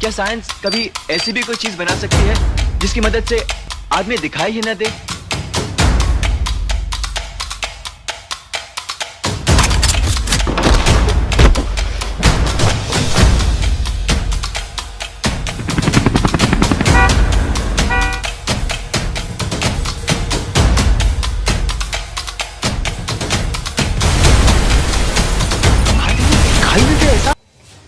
क्या साइंस कभी ऐसी भी कोई चीज बना सकती है जिसकी मदद से आदमी दिखाई ही न दे?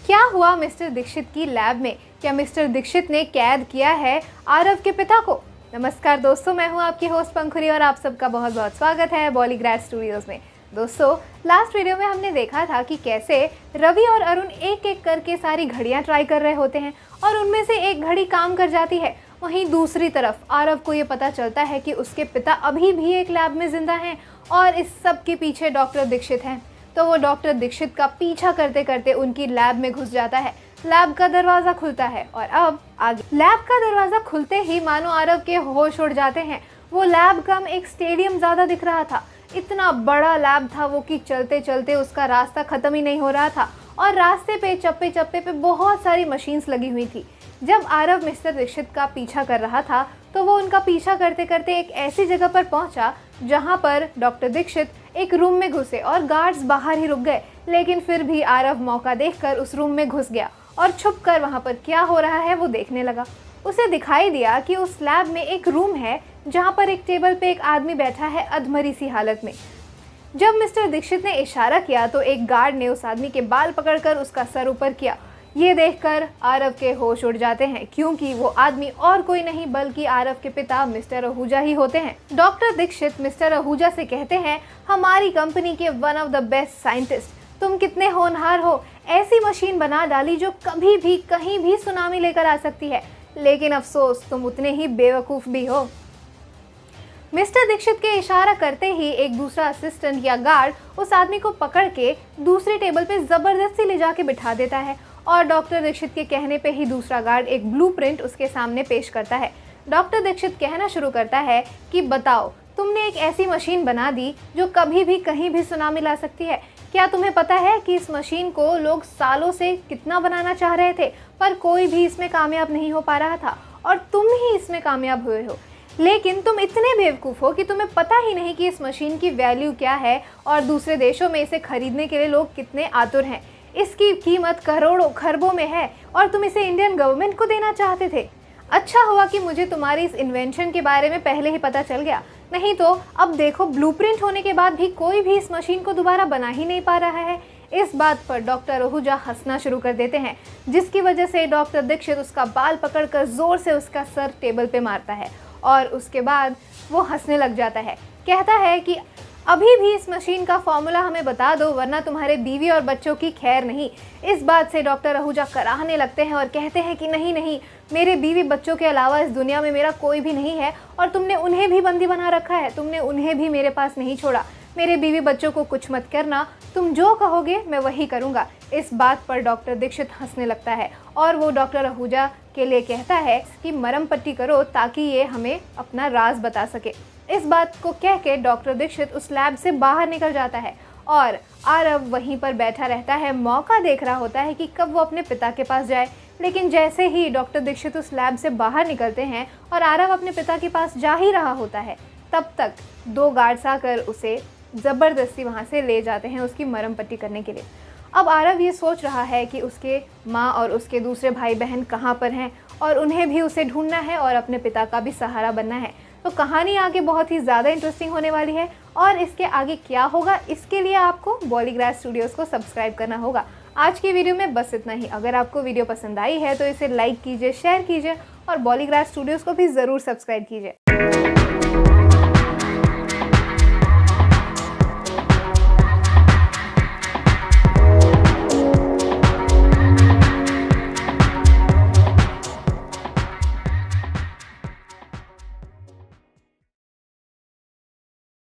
क्या हुआ मिस्टर दीक्षित की लैब में? क्या मिस्टर दीक्षित ने कैद किया है आरव के पिता को? नमस्कार दोस्तों, मैं हूं आपकी होस्ट पंखुरी और आप सबका बहुत बहुत स्वागत है बॉलीग्राड स्टूडियोज़ में। दोस्तों, लास्ट वीडियो में हमने देखा था कि कैसे रवि और अरुण एक एक करके सारी घड़ियां ट्राई कर रहे होते हैं और उनमें से एक घड़ी काम कर जाती है। वहीं दूसरी तरफ आरव को ये पता चलता है कि उसके पिता अभी भी एक लैब में जिंदा हैं और इस सब के पीछे डॉक्टर दीक्षित हैं। तो वो डॉक्टर दीक्षित का पीछा करते करते उनकी लैब में घुस जाता है। लैब का दरवाज़ा खुलता है और अब आगे लैब का दरवाज़ा खुलते ही मानो आरव के होश उड़ जाते हैं। वो लैब कम एक स्टेडियम ज़्यादा दिख रहा था। इतना बड़ा लैब था वो कि चलते चलते उसका रास्ता ख़त्म ही नहीं हो रहा था और रास्ते पे चप्पे चप्पे पे बहुत सारी मशीन्स लगी हुई थी। जब आरव मिस्टर दीक्षित का पीछा कर रहा था तो वो उनका पीछा करते करते एक ऐसी जगह पर पहुंचा जहां पर डॉक्टर दीक्षित एक रूम में घुसे और गार्ड्स बाहर ही रुक गए, लेकिन फिर भी आरव मौका देखकर उस रूम में घुस गया और छुपकर वहां पर क्या हो रहा है वो देखने लगा। उसे दिखाई दिया कि उस लैब में एक रूम है जहां पर एक टेबल पे एक आदमी बैठा है अधमरी सी हालत में। जब मिस्टर दीक्षित ने इशारा किया तो एक गार्ड ने उस आदमी के बाल पकड़कर उसका सर ऊपर किया। ये देखकर आरव के होश उड़ जाते हैं, क्योंकि वो आदमी और कोई नहीं बल्कि आरव के पिता मिस्टर आहूजा ही होते हैं। डॉक्टर दीक्षित मिस्टर आहूजा से कहते हैं, हमारी कंपनी के one of the best scientist, तुम कितने होनहार हो, ऐसी मशीन बना डाली जो कभी भी कहीं भी सुनामी लेकर आ सकती है, लेकिन अफसोस तुम उतने ही बेवकूफ़ भी हो। मिस्टर दीक्षित के इशारा करते ही एक दूसरा असिस्टेंट या गार्ड उस आदमी को पकड़ के दूसरे टेबल पे ज़बरदस्ती ले जाके बिठा देता है और डॉक्टर दीक्षित के कहने पे ही दूसरा गार्ड एक ब्लूप्रिंट उसके सामने पेश करता है। डॉक्टर दीक्षित कहना शुरू करता है कि बताओ, तुमने एक ऐसी मशीन बना दी जो कभी भी कहीं भी सुनामी ला सकती है। क्या तुम्हें पता है कि इस मशीन को लोग सालों से कितना बनाना चाह रहे थे, पर कोई भी इसमें कामयाब नहीं हो पा रहा था और तुम ही इसमें कामयाब हुए हो। लेकिन तुम इतने बेवकूफ़ हो कि तुम्हें पता ही नहीं कि इस मशीन की वैल्यू क्या है और दूसरे देशों में इसे खरीदने के लिए लोग कितने आतुर हैं। इसकी कीमत करोड़ों खरबों में है और तुम इसे इंडियन गवर्नमेंट को देना चाहते थे। अच्छा हुआ कि मुझे तुम्हारी इस इन्वेंशन के बारे में पहले ही पता चल गया, नहीं तो अब देखो ब्लूप्रिंट होने के बाद भी कोई भी इस मशीन को दोबारा बना ही नहीं पा रहा है। इस बात पर डॉक्टर आहूजा हंसना शुरू कर देते हैं, जिसकी वजह से डॉक्टर दीक्षित उसका बाल पकड़कर जोर से उसका सर टेबल पे मारता है और उसके बाद वो हंसने लग जाता है। कहता है कि अभी भी इस मशीन का फॉर्मूला हमें बता दो, वरना तुम्हारे बीवी और बच्चों की खैर नहीं। इस बात से डॉक्टर आहूजा कराहने लगते हैं और कहते हैं कि नहीं नहीं, मेरे बीवी बच्चों के अलावा इस दुनिया में मेरा कोई भी नहीं है और तुमने उन्हें भी बंदी बना रखा है, तुमने उन्हें भी मेरे पास नहीं छोड़ा। मेरे बीवी बच्चों को कुछ मत करना, तुम जो कहोगे मैं वही करूँगा। इस बात पर डॉक्टर दीक्षित हंसने लगता है और वो डॉक्टर आहूजा के लिए कहता है कि मरहम पट्टी करो ताकि ये हमें अपना राज बता सके। इस बात को कह के डॉक्टर दीक्षित उस लैब से बाहर निकल जाता है और आरव वहीं पर बैठा रहता है, मौका देख रहा होता है कि कब वो अपने पिता के पास जाए। लेकिन जैसे ही डॉक्टर दीक्षित उस लैब से बाहर निकलते हैं और आरव अपने पिता के पास जा ही रहा होता है, तब तक दो गार्ड्स आकर उसे ज़बरदस्ती वहाँ से ले जाते हैं उसकी मरहम पट्टी करने के लिए। अब आरव ये सोच रहा है कि उसके माँ और उसके दूसरे भाई बहन कहाँ पर हैं और उन्हें भी उसे ढूंढना है और अपने पिता का भी सहारा बनना है। तो कहानी आगे बहुत ही ज़्यादा इंटरेस्टिंग होने वाली है और इसके आगे क्या होगा, इसके लिए आपको बॉलीग्राड स्टूडियोज़ को सब्सक्राइब करना होगा। आज की वीडियो में बस इतना ही। अगर आपको वीडियो पसंद आई है तो इसे लाइक कीजिए, शेयर कीजिए और बॉलीग्राड स्टूडियोज़ को भी ज़रूर सब्सक्राइब कीजिए।